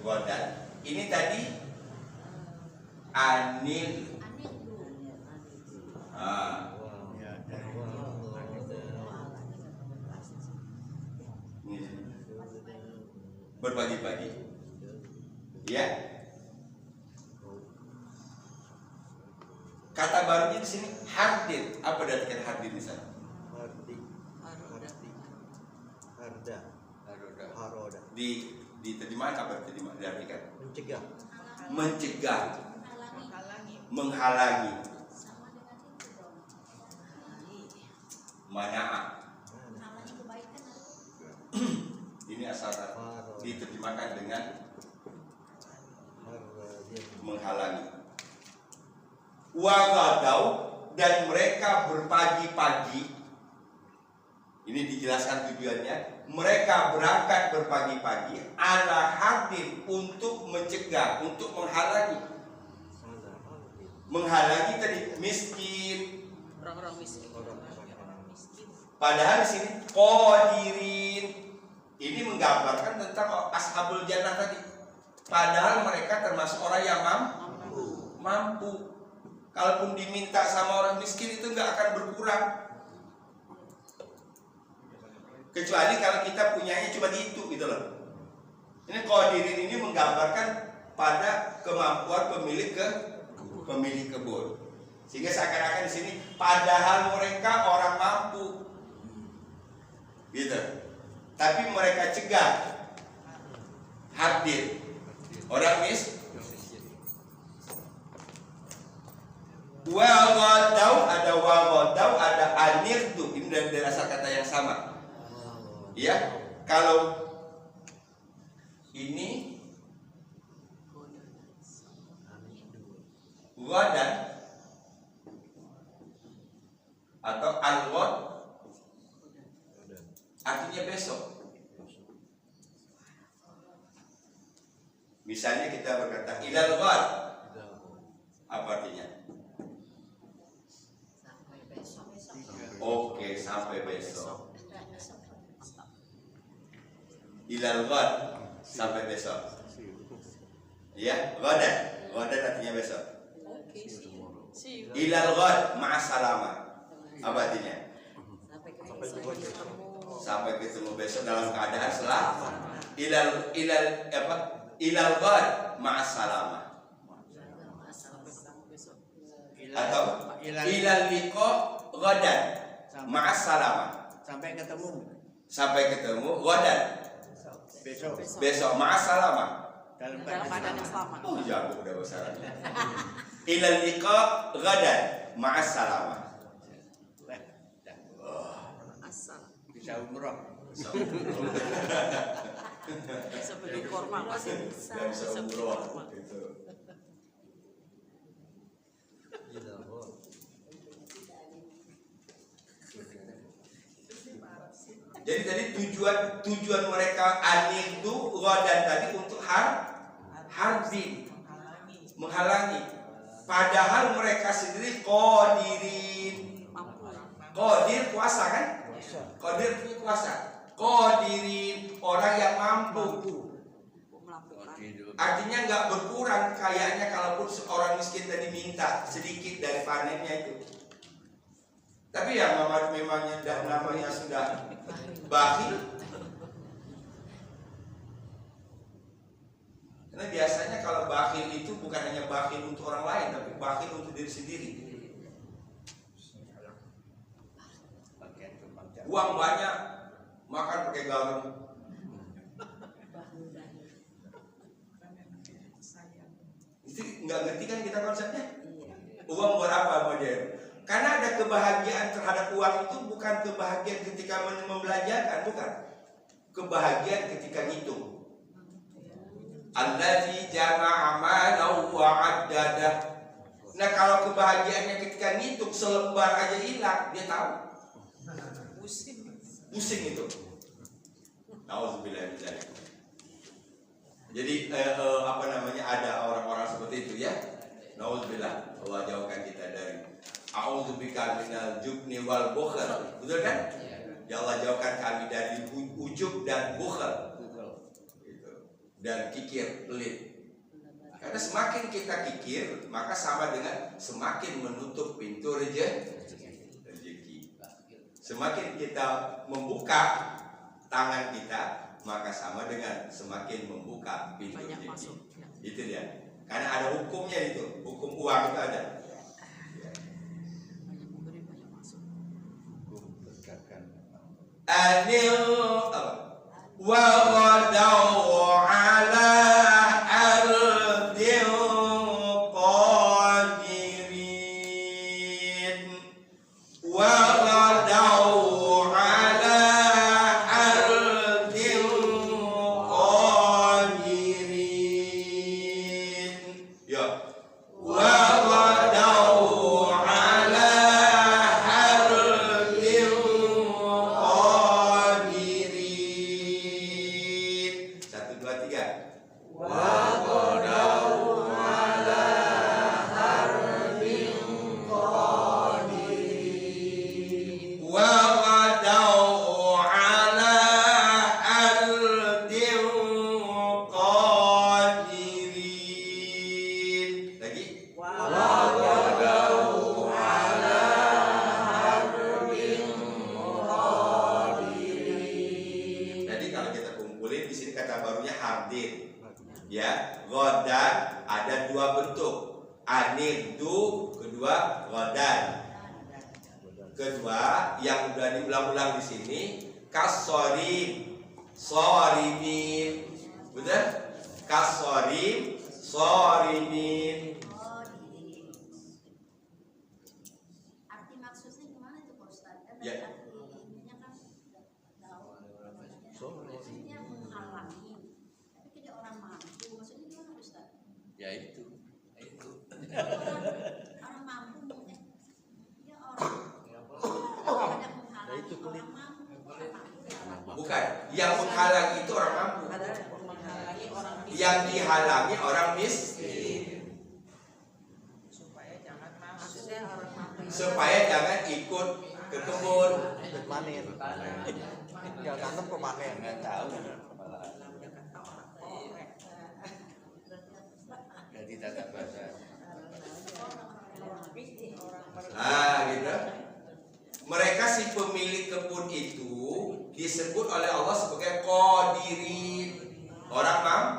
Speaker 1: Godan. Ini tadi anil.
Speaker 2: Ya, dari
Speaker 1: Ini. Berbagi-bagi. Ya. Kata barunya di sini hadir. Apa artinya hadir di sana?
Speaker 6: Haroda.
Speaker 1: Diterjemahkan apa diartikan?
Speaker 6: Mencegah.
Speaker 1: Mencegah, menghalangi, mana'a. Ini asal diterjemahkan dengan menghalangi. Wagadau, dan mereka berpagi-pagi. Ini dijelaskan tujuannya. Mereka berangkat berpagi-pagi ala hadir untuk mencegah, untuk menghalangi. Menghalangi tadi miskin.
Speaker 4: Orang-orang miskin.
Speaker 1: Padahal di sini qadirin. Ini menggambarkan tentang ashabul jannah tadi. Padahal mereka termasuk orang yang mampu. Kalaupun diminta sama orang miskin itu nggak akan berkurang. Kecuali kalau kita punyanya cuma itu gitu loh. Ini qadirin ini menggambarkan pada kemampuan pemilik kebun. Sehingga seakan-akan di sini padahal mereka orang mampu. Gitu. Tapi mereka cegah hadir orang Wa ghadau, ada wa ghadau, ada anirdu. Ini dari asal kata yang sama. Ya, kalau ini ghadan atau al-ghad artinya besok. Misalnya kita berkata ilal ghad, apa artinya?
Speaker 4: Sampai besok.
Speaker 1: Oke, sampai besok. Ilal ghad, sampai besok. Ya, ghadan. Ghadan artinya besok.
Speaker 4: Oke. See you.
Speaker 1: Ilal ghad ma'asalama. Apa artinya?
Speaker 4: Sampai ketemu.
Speaker 1: Sampai ketemu besok dalam keadaan selamat. Ilal ghad ma'asalama.
Speaker 4: Sampai ketemu besok.
Speaker 1: Atau ilal liqa ghadan ma'asalama.
Speaker 2: Sampai ketemu
Speaker 1: Sampai ketemu ghadan
Speaker 2: besok
Speaker 1: besok ma'asalama.
Speaker 2: dalam
Speaker 4: Dalam keadaan yang selamat.
Speaker 1: Oh, jago udah bahasa Arab. Ilal liqa ghadan ma'asalama.
Speaker 4: Asal.
Speaker 2: Bisa umroh.
Speaker 4: Bisa beli korma masih bisa.
Speaker 1: Gak bisa
Speaker 4: Bisa beli
Speaker 1: umroh
Speaker 4: korma.
Speaker 1: gitu. Jadi tadi tujuan mereka anil itu ghadan tadi untuk harbi, menghalangi. Padahal mereka sendiri qadirin.
Speaker 4: Mampu.
Speaker 1: Qadir kuasa kan? Qadir punya kuasa. Qadirin orang yang mampu.
Speaker 4: Melakukan.
Speaker 1: Artinya nggak berkurang kayaknya kalaupun seorang miskin tadi minta sedikit dari panennya itu. Tapi ya memangnya namanya sudah bakhil. Karena biasanya kalau bakhil itu bukan hanya bakhil untuk orang lain, tapi bakhil untuk diri sendiri. Uang banyak, makan pakai garam. Itu nggak ngerti kan kita konsepnya? Uang buat apa model? Karena ada kebahagiaan terhadap uang itu bukan kebahagiaan ketika membelanjakan, bukan. Kebahagiaan ketika ngitung. Allazi jama'a malahu wa 'addadah. Nah, kalau kebahagiaannya ketika ngitung selembar aja hilang, dia tahu. Pusing itu. Nauzubillah min dzalik. Jadi ada orang-orang seperti itu ya. Nauzubillah, Allah jauhkan kita dari a'udzubika minal jubni wal bukhl. Betul kan? Ya Allah jauhkan kami dari ujub dan bukhl. Gitu. Dan kikir, pelit. Karena semakin kita kikir, maka sama dengan semakin menutup pintu rezeki. Semakin kita membuka tangan kita, maka sama dengan semakin membuka pintu
Speaker 4: Banyak
Speaker 1: rezeki.
Speaker 4: masuk.
Speaker 1: Itu dia. Karena ada hukumnya itu, hukum uang itu ada.
Speaker 4: Banyak memberi, banyak masuk.
Speaker 1: Anil wa ghadaw ala ardil qadirin wa ghadaw ala ardil qadirin. Ya. Wa ghadaw ala ardil qadirin. 1, 2, 3. Wa ghadaw ala ardil qadirin. Lagi. Jadi kalau kita kumpulin di sini kata barunya hardin. Ya, ghadan ada dua bentuk. Anirdu, kedua ghadan. Kedua yang udah diulang-ulang di sini kasorim, sorimin. Betul? Kasorim, sorimin.
Speaker 6: pelit.
Speaker 1: Bukan. Yang menghalangi itu orang mampu.
Speaker 4: Ada menghalangi orang
Speaker 1: Yang dihalangi orang miskin.
Speaker 4: maksudnya orang mampu.
Speaker 1: Supaya jangan ikut ke kebun.
Speaker 6: Ikut panen. Tinggal tanam kok panen.
Speaker 2: Nggak tahu. Jadi tata bahasa.
Speaker 1: Gitu. Mereka si pemilik kebun itu disebut oleh Allah sebagai qadirin, orang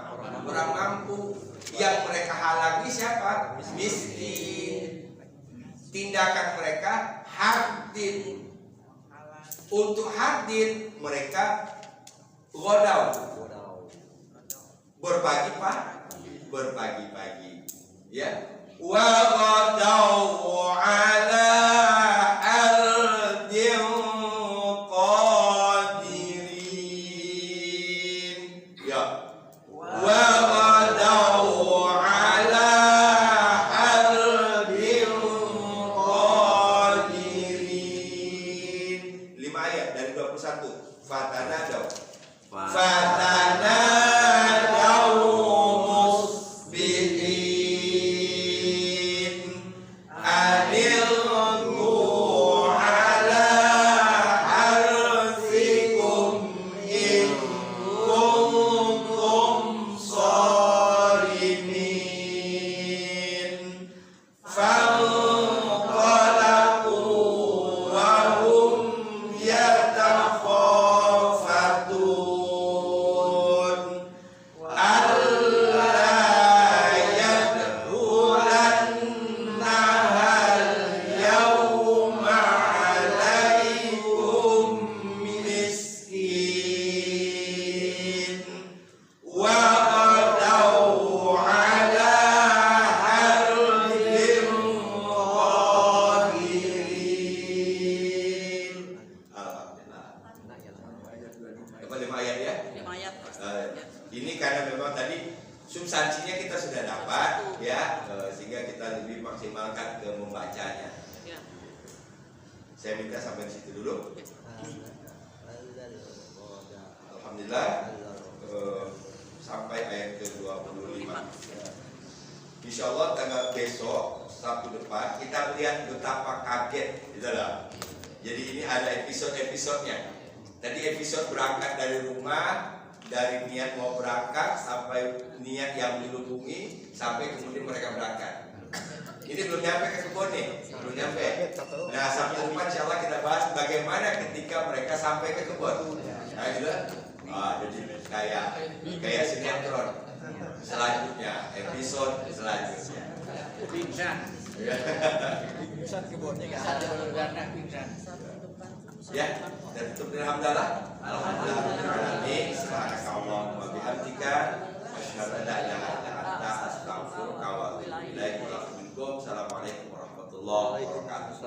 Speaker 1: mampu. Yang mereka halangi siapa? Miskin. Tindakan mereka hardin. Untuk hardin mereka godau, berbagi-bagi, ya. Wa ghadaw ala ardin qadirin, ya. Wa ghadaw ala ardin qadirin. 5 ayat dari 21. Fatanadaw musbihin anilqu ala harfikum in kuntum sarimin fanqalaqu wa hum yatakhafatun alla yadkhulannahal yawma alaikum miskin wa qadaw ala hardin qadirin. Alhamdulillah. Dapat 5 ayat ya.
Speaker 4: 5 ayat.
Speaker 1: Ini karena memang tadi substansinya kita sudah dapat ya, sehingga kita lebih maksimalkan ke membacanya.
Speaker 4: Ya.
Speaker 1: Saya minta sampai di situ dulu. Alhamdulillah, sampai ayat ke-25. Insya Allah tanggal besok Sabtu depan kita lihat betapa kaget di dalam. Jadi ini ada episode-episodenya. Tadi episode berangkat dari rumah, dari niat mau berangkat sampai niat yang dilubungi sampai kemudian mereka berangkat. Ini belum nyampe ke kebun nih, belum nyampe. Nah, Sabtu depan insya Allah kita bahas bagaimana ketika mereka sampai ke kebun. Nah, gitu. Jadi kayak sinetron. Selanjutnya, episode selanjutnya.
Speaker 2: Pingsan.
Speaker 6: Bisa kebunnya nggak ada.
Speaker 2: Satu karena pingsan.
Speaker 1: Ya, dan tutup dengan hamdalah. Alhamdulillah. Subhanakallahumma wa bihamdika asyhadu an la ilaha illa anta astaghfiruka wa atubu ilaik. Assalamualaikum warahmatullahi wabarakatuh.